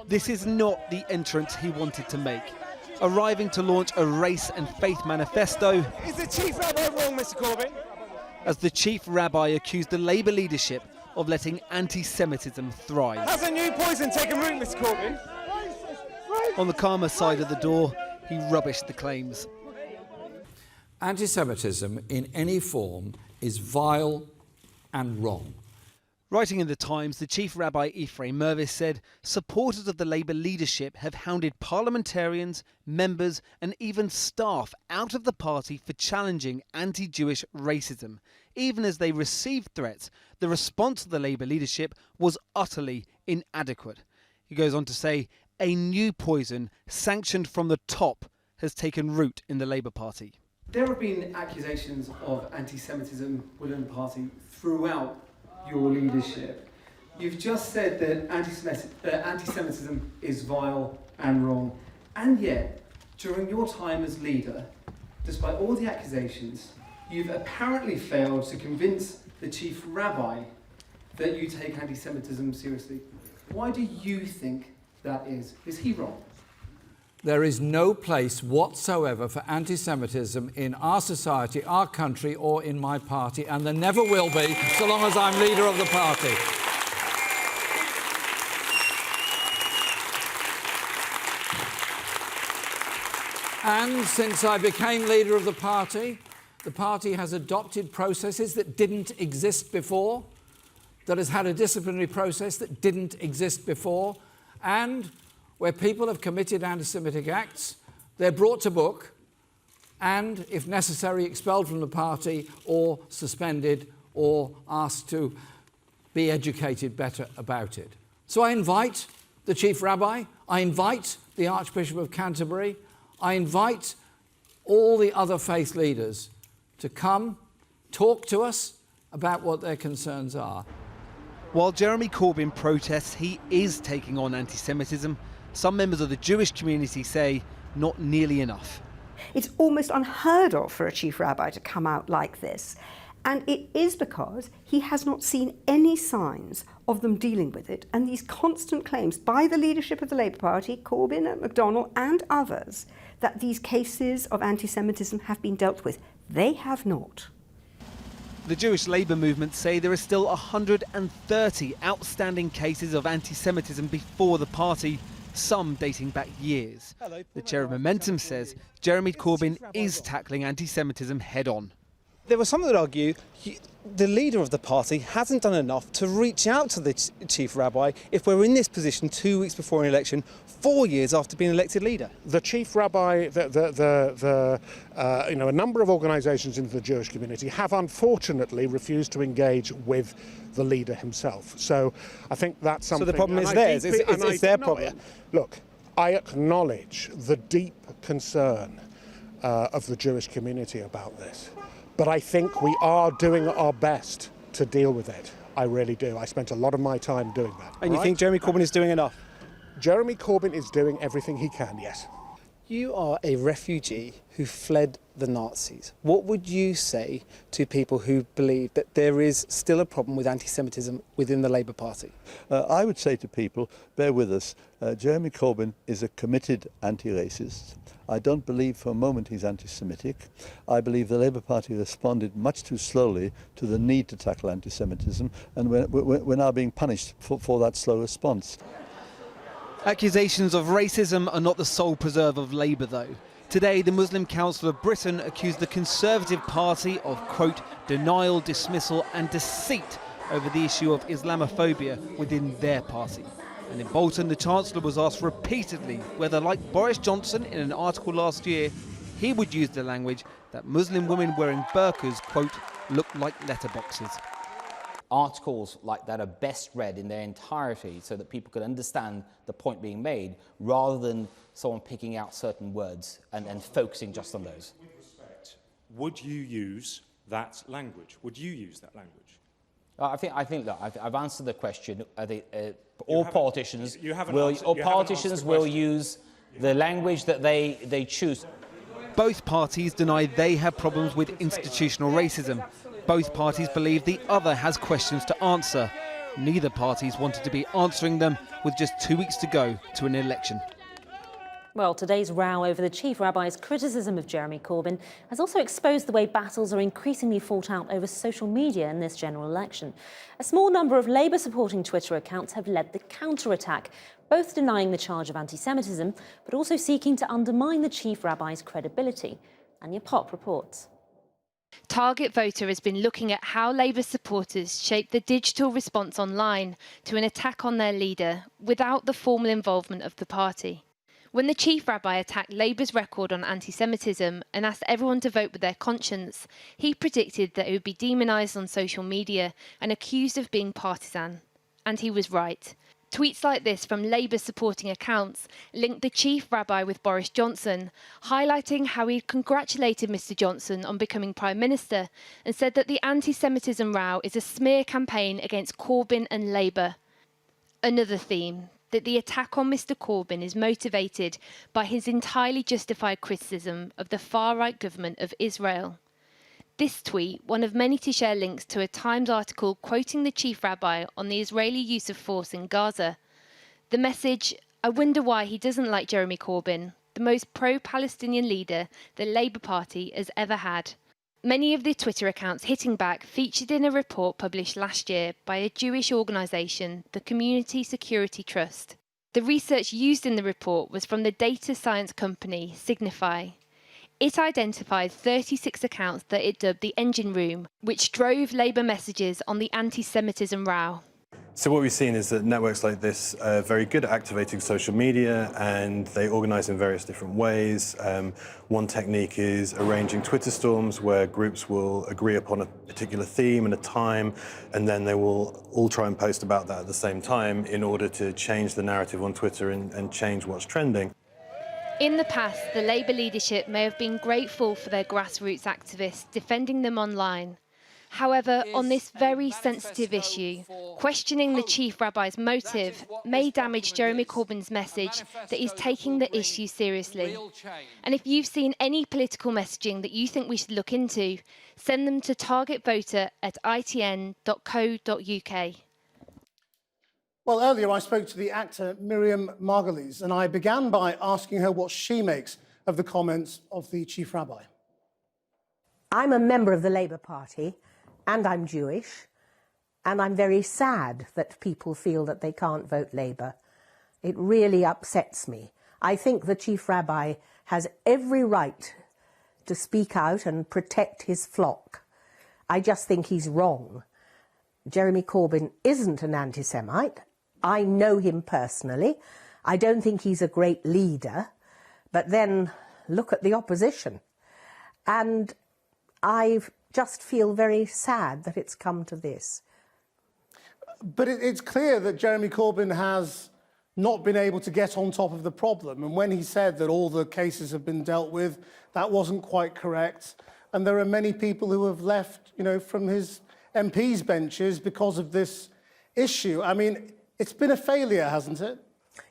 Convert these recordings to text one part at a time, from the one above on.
this is not the entrance he wanted to make. Arriving to launch a race and faith manifesto, Is the Chief Rabbi wrong, Mr Corbyn? As the Chief Rabbi accused the Labour leadership of letting anti-Semitism thrive. Has a new poison taken root, Mr Corbyn? On the calmer side of the door, he rubbished the claims. Anti-Semitism in any form is vile and wrong. Writing in The Times, the Chief Rabbi Ephraim Mervis said supporters of the Labour leadership have hounded parliamentarians, members and even staff out of the party for challenging anti-Jewish racism. Even as they received threats, the response of the Labour leadership was utterly inadequate. He goes on to say a new poison sanctioned from the top has taken root in the Labour Party. There have been accusations of anti-Semitism within the party throughout your leadership. You've just said that anti-Semitism is vile and wrong, and yet, during your time as leader, despite all the accusations, you've apparently failed to convince the Chief Rabbi that you take anti-Semitism seriously. Why do you think that is? Is he wrong? There is no place whatsoever for anti-Semitism in our society, our country, or in my party, and there never will be so long as I'm leader of the party. And since I became leader of the party has adopted processes that didn't exist before, that has had a disciplinary process that didn't exist before, and where people have committed anti-Semitic acts, they're brought to book and, if necessary, expelled from the party or suspended or asked to be educated better about it. So I invite the Chief Rabbi, I invite the Archbishop of Canterbury, I invite all the other faith leaders to come, talk to us about what their concerns are. While Jeremy Corbyn protests he is taking on anti-Semitism, some members of the Jewish community say not nearly enough. It's almost unheard of for a Chief Rabbi to come out like this. And it is because he has not seen any signs of them dealing with it. And these constant claims by the leadership of the Labour Party, Corbyn, McDonnell and others, that these cases of anti-Semitism have been dealt with. They have not. The Jewish Labour movement say there are still 130 outstanding cases of anti-Semitism before the party, some dating back years. The chair of Momentum says Jeremy Corbyn is tackling anti-Semitism head-on. There were some that would argue the leader of the party hasn't done enough to reach out to the Chief Rabbi if we're in this position 2 weeks before an election, 4 years after being elected leader. The Chief Rabbi, a number of organisations in the Jewish community have unfortunately refused to engage with the leader himself. So I think that's something... So the problem is theirs, it's their problem. Look, I acknowledge the deep concern of the Jewish community about this. But I think we are doing our best to deal with it. I really do. I spent a lot of my time doing that. And you think Jeremy Corbyn is doing enough? Jeremy Corbyn is doing everything he can, yes. You are a refugee who fled the Nazis. What would you say to people who believe that there is still a problem with anti-Semitism within the Labour Party? I would say to people, bear with us, Jeremy Corbyn is a committed anti-racist. I don't believe for a moment he's anti-Semitic. I believe the Labour Party responded much too slowly to the need to tackle anti-Semitism, and we're now being punished for that slow response. Accusations of racism are not the sole preserve of Labour, though. Today, the Muslim Council of Britain accused the Conservative Party of, quote, denial, dismissal and deceit over the issue of Islamophobia within their party. And in Bolton, the Chancellor was asked repeatedly whether, like Boris Johnson in an article last year, he would use the language that Muslim women wearing burqas, quote, look like letterboxes. Articles like that are best read in their entirety so that people can understand the point being made, rather than someone picking out certain words and focusing just on those. With respect, would you use that language? Would you use that language? I think that I've answered the question. All politicians will use the language that they choose. Both parties deny they have problems with institutional racism. Both parties believe the other has questions to answer. Neither parties wanted to be answering them with just 2 weeks to go to an election. Well, today's row over the Chief Rabbi's criticism of Jeremy Corbyn has also exposed the way battles are increasingly fought out over social media in this general election. A small number of Labour-supporting Twitter accounts have led the counter-attack, both denying the charge of anti-Semitism, but also seeking to undermine the Chief Rabbi's credibility. Anya Pop reports. Target Voter has been looking at how Labour supporters shape the digital response online to an attack on their leader without the formal involvement of the party. When the Chief Rabbi attacked Labour's record on anti-Semitism and asked everyone to vote with their conscience, he predicted that it would be demonised on social media and accused of being partisan. And he was right. Tweets like this from Labour supporting accounts linked the Chief Rabbi with Boris Johnson, highlighting how he congratulated Mr Johnson on becoming Prime Minister and said that the anti-Semitism row is a smear campaign against Corbyn and Labour. Another theme, that the attack on Mr Corbyn is motivated by his entirely justified criticism of the far-right government of Israel. This tweet, one of many to share links to a Times article quoting the Chief Rabbi on the Israeli use of force in Gaza. The message, I wonder why he doesn't like Jeremy Corbyn, the most pro-Palestinian leader the Labour Party has ever had. Many of the Twitter accounts hitting back featured in a report published last year by a Jewish organisation, the Community Security Trust. The research used in the report was from the data science company Signify. It identified 36 accounts that it dubbed the engine room, which drove Labour messages on the anti-Semitism row. So what we've seen is that networks like this are very good at activating social media, and they organise in various different ways. One technique is arranging Twitter storms where groups will agree upon a particular theme and a time, and then they will all try and post about that at the same time in order to change the narrative on Twitter and change what's trending. In the past, the Labour leadership may have been grateful for their grassroots activists defending them online. However, on this very sensitive issue, questioning the Chief Rabbi's motive may damage Jeremy Corbyn's message that he's taking the issue seriously. And if you've seen any political messaging that you think we should look into, send them to targetvoter@itn.co.uk. Well, earlier I spoke to the actor Miriam Margolyes, and I began by asking her what she makes of the comments of the Chief Rabbi. I'm a member of the Labour Party, and I'm Jewish, and I'm very sad that people feel that they can't vote Labour. It really upsets me. I think the Chief Rabbi has every right to speak out and protect his flock. I just think he's wrong. Jeremy Corbyn isn't an anti-Semite. I know him personally. I don't think he's a great leader. But then look at the opposition. And I just feel very sad that it's come to this. But it's clear that Jeremy Corbyn has not been able to get on top of the problem. And when he said that all the cases have been dealt with, that wasn't quite correct. And there are many people who have left, from his MP's benches because of this issue. I mean, it's been a failure, hasn't it?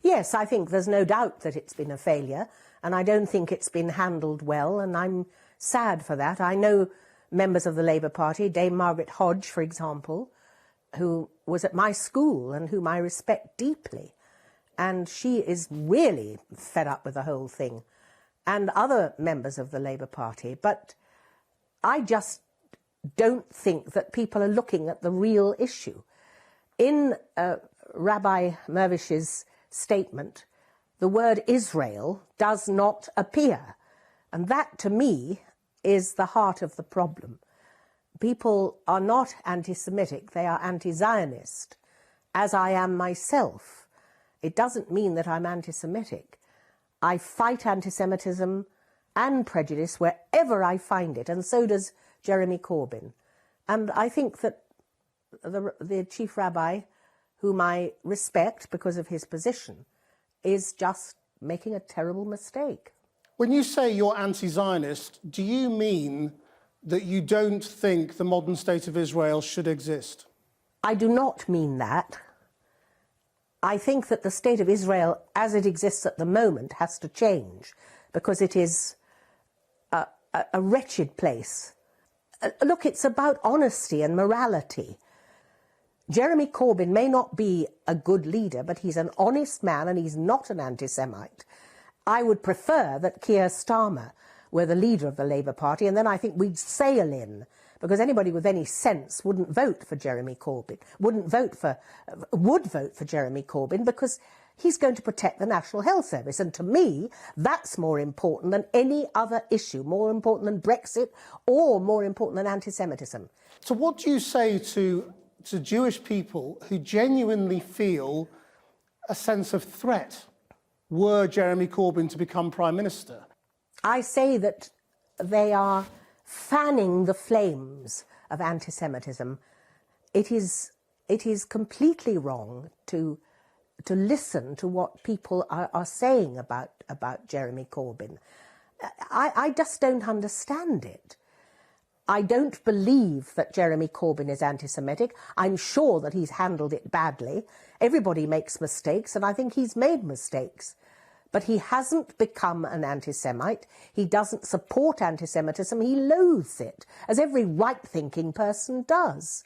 Yes, I think there's no doubt that it's been a failure. And I don't think it's been handled well. And I'm sad for that. I know members of the Labour Party, Dame Margaret Hodge, for example, who was at my school and whom I respect deeply. And she is really fed up with the whole thing. And other members of the Labour Party. But I just don't think that people are looking at the real issue. In Rabbi Mervish's statement, the word Israel does not appear. And that, to me, is the heart of the problem. People are not anti-Semitic, they are anti-Zionist, as I am myself. It doesn't mean that I'm anti-Semitic. I fight anti-Semitism and prejudice wherever I find it, and so does Jeremy Corbyn. And I think that the Chief Rabbi, whom I respect because of his position, is just making a terrible mistake. When you say you're anti-Zionist, do you mean that you don't think the modern state of Israel should exist? I do not mean that. I think that the state of Israel, as it exists at the moment, has to change because it is a wretched place. Look, it's about honesty and morality. Jeremy Corbyn may not be a good leader, but he's an honest man and he's not an anti-Semite. I would prefer that Keir Starmer were the leader of the Labour Party, and then I think we'd sail in, because anybody with any sense wouldn't vote for Jeremy Corbyn, would vote for Jeremy Corbyn, because he's going to protect the National Health Service. And to me, that's more important than any other issue, more important than Brexit or more important than anti-Semitism. So what do you say to Jewish people who genuinely feel a sense of threat were Jeremy Corbyn to become Prime Minister? I say that they are fanning the flames of anti-Semitism. It is completely wrong to listen to what people are saying about Jeremy Corbyn. I just don't understand it. I don't believe that Jeremy Corbyn is anti-Semitic. I'm sure that he's handled it badly. Everybody makes mistakes, and I think he's made mistakes. But he hasn't become an anti-Semite. He doesn't support anti-Semitism. He loathes it, as every right-thinking person does.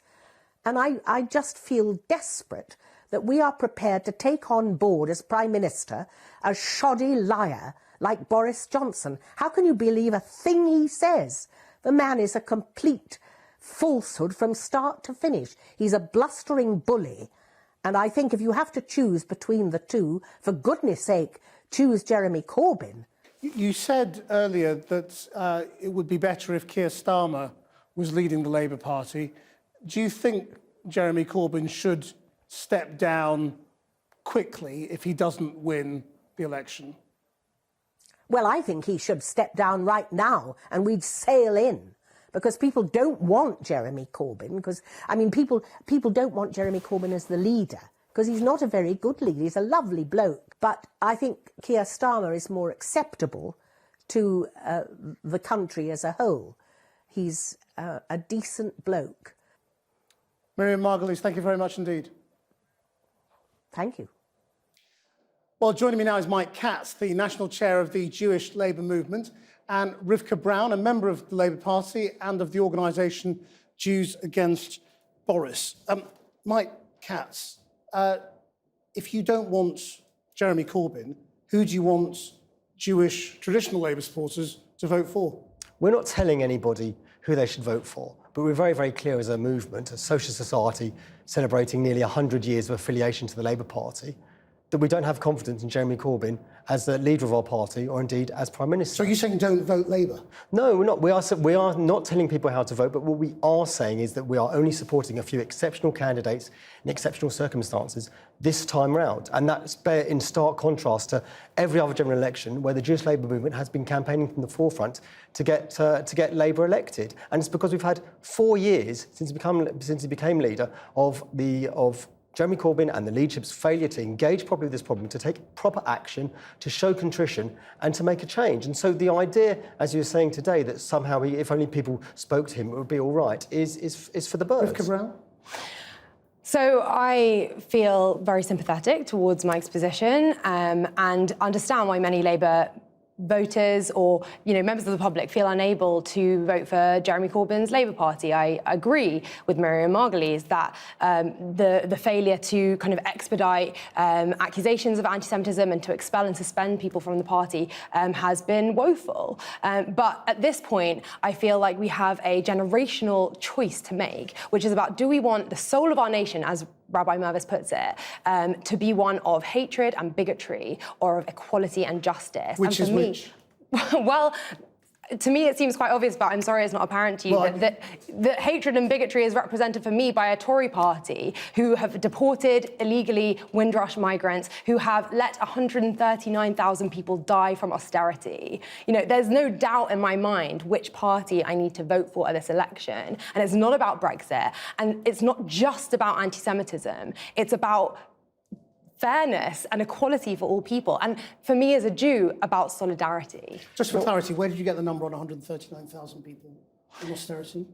And I just feel desperate that we are prepared to take on board as Prime Minister a shoddy liar like Boris Johnson. How can you believe a thing he says? The man is a complete falsehood from start to finish. He's a blustering bully. And I think if you have to choose between the two, for goodness sake, choose Jeremy Corbyn. You said earlier that it would be better if Keir Starmer was leading the Labour Party. Do you think Jeremy Corbyn should step down quickly if he doesn't win the election? Well, I think he should step down right now and we'd sail in, because people don't want Jeremy Corbyn. Because, I mean, people don't want Jeremy Corbyn as the leader, because he's not a very good leader. He's a lovely bloke. But I think Keir Starmer is more acceptable to the country as a whole. He's a decent bloke. Miriam Margolyes, thank you very much indeed. Thank you. Well, joining me now is Mike Katz, the National Chair of the Jewish Labour Movement, and Rivka Brown, a member of the Labour Party and of the organisation Jews Against Boris. Mike Katz, if you don't want Jeremy Corbyn, who do you want Jewish traditional Labour supporters to vote for? We're not telling anybody who they should vote for, but we're very, very clear as a movement, a social society celebrating nearly 100 years of affiliation to the Labour Party, that we don't have confidence in Jeremy Corbyn as the leader of our party, or indeed as Prime Minister. So you're saying don't vote Labour? No, we're not. We are not telling people how to vote, but what we are saying is that we are only supporting a few exceptional candidates in exceptional circumstances this time round. And that's in stark contrast to every other general election where the Jewish Labour movement has been campaigning from the forefront to get Labour elected. And it's because we've had 4 years since he became leader of Jeremy Corbyn and the leadership's failure to engage properly with this problem, to take proper action, to show contrition and to make a change. And so the idea, as you were saying today, that somehow if only people spoke to him, it would be all right, is for the birds. Rivka Brown? So I feel very sympathetic towards Mike's position and understand why many Labour voters or members of the public feel unable to vote for Jeremy Corbyn's Labour Party. I agree with Miriam Margolyes that the failure to kind of expedite accusations of anti-Semitism and to expel and suspend people from the party has been woeful. But at this point, I feel like we have a generational choice to make, which is about, do we want the soul of our nation, as Rabbi Mervis puts it, to be one of hatred and bigotry or of equality and justice? Which is which? Well, to me, it seems quite obvious, but I'm sorry it's not apparent to you, that hatred and bigotry is represented for me by a Tory party who have deported illegally Windrush migrants, who have let 139,000 people die from austerity. There's no doubt in my mind which party I need to vote for at this election. And it's not about Brexit. And it's not just about anti-Semitism. It's about fairness and equality for all people. And for me as a Jew, about solidarity. Just for clarity, where did you get the number on 139,000 people in austerity?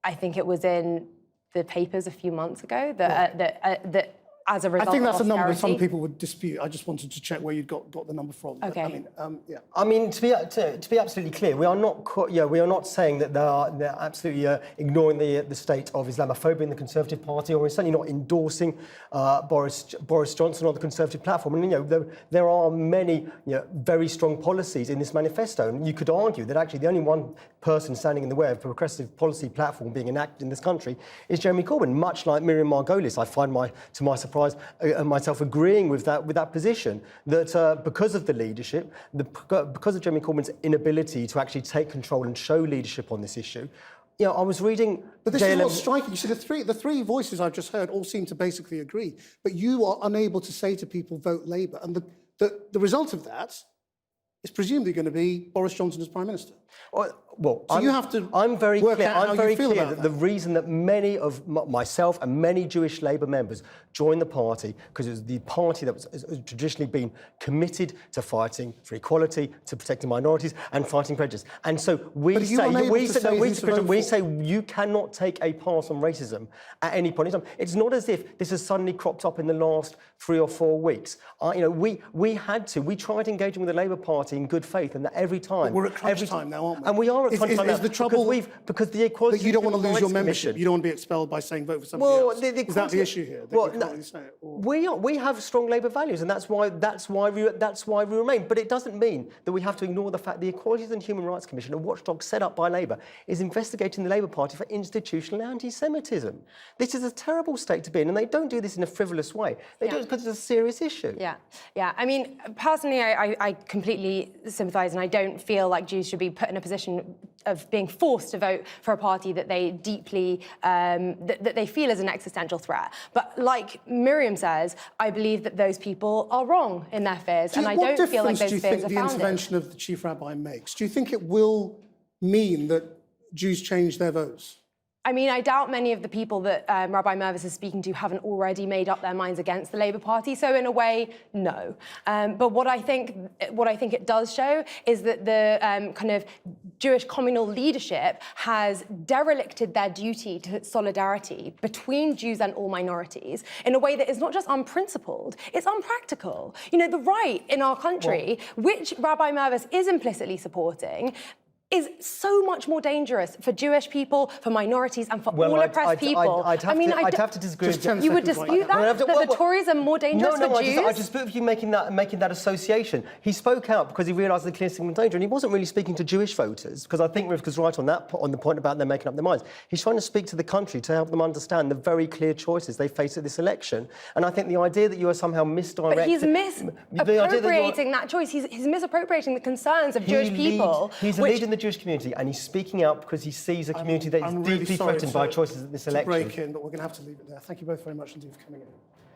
I think it was in the papers a few months ago that as a result I think that's of a number that austerity. some people would dispute. I just wanted to check where you'd got the number from. But, Okay. I mean, yeah. I mean, to be absolutely clear, we are not saying that they're absolutely ignoring the state of Islamophobia in the Conservative Party, or we're certainly not endorsing Boris Johnson or the Conservative platform. And there are many very strong policies in this manifesto, and you could argue that actually the only one person standing in the way of a progressive policy platform being enacted in this country is Jeremy Corbyn. Much like Miriam Margolyes, I find to my surprise myself agreeing with that position, that because of the leadership, because of Jeremy Corbyn's inability to actually take control and show leadership on this issue. I was reading. But this is what's striking. You see, the three voices I've just heard all seem to basically agree, but you are unable to say to people, vote Labour, and the result of that is presumably going to be Boris Johnson as Prime Minister. Well, so you have to. I'm very work clear. out I'm how very you feel clear about that the reason that many of myself and many Jewish Labour members joined the party because it was the party that has traditionally been committed to fighting for equality, to protecting minorities, and fighting prejudice. And so we say you cannot take a pass on racism at any point in time. It's not as if this has suddenly cropped up in the last 3 or 4 weeks. We tried engaging with the Labour Party in good faith, and that every time. But we're at crunch time now, aren't we? And we are at crunch time now. Is the trouble because the equality that you don't want to lose your membership? Commission. You don't want to be expelled by saying vote for somebody else. Is that the issue here? We have strong Labour values, and that's why we remain. But it doesn't mean that we have to ignore the fact the Equalities and Human Rights Commission, a watchdog set up by Labour, is investigating the Labour Party for institutional anti-Semitism. This is a terrible state to be in, and they don't do this in a frivolous way. They do it because it's a serious issue. Yeah. I mean, personally, I completely sympathise, and I don't feel like Jews should be put in a position of being forced to vote for a party that they deeply, that they feel is an existential threat. But like Miriam says, I believe that those people are wrong in their fears, and I don't feel like those fears are founded. What difference do you think the intervention of the Chief Rabbi makes? Do you think it will mean that Jews change their votes? I mean, I doubt many of the people that Rabbi Mervis is speaking to haven't already made up their minds against the Labour Party. So in a way, no. But what I think it does show is that the kind of Jewish communal leadership has derelicted their duty to solidarity between Jews and all minorities in a way that is not just unprincipled, it's unpractical. The right in our country, which Rabbi Mervis is implicitly supporting, is so much more dangerous for Jewish people, for minorities, and for all oppressed people. I'd have to disagree. You would dispute that? That the Tories are more dangerous for Jews? I dispute with you making that association. He spoke out because he realised the clear signal danger, and he wasn't really speaking to Jewish voters, because I think Rivka's right on the point about them making up their minds. He's trying to speak to the country to help them understand the very clear choices they face at this election. And I think the idea that you are somehow misdirecting... But he's misappropriating that choice. He's misappropriating the concerns of Jewish people. He's a leader in the Jewish community, and he's speaking out because he sees a community that is deeply threatened by choices at this election. Break in, but we're going to have to leave it there. Thank you both very much indeed for coming in.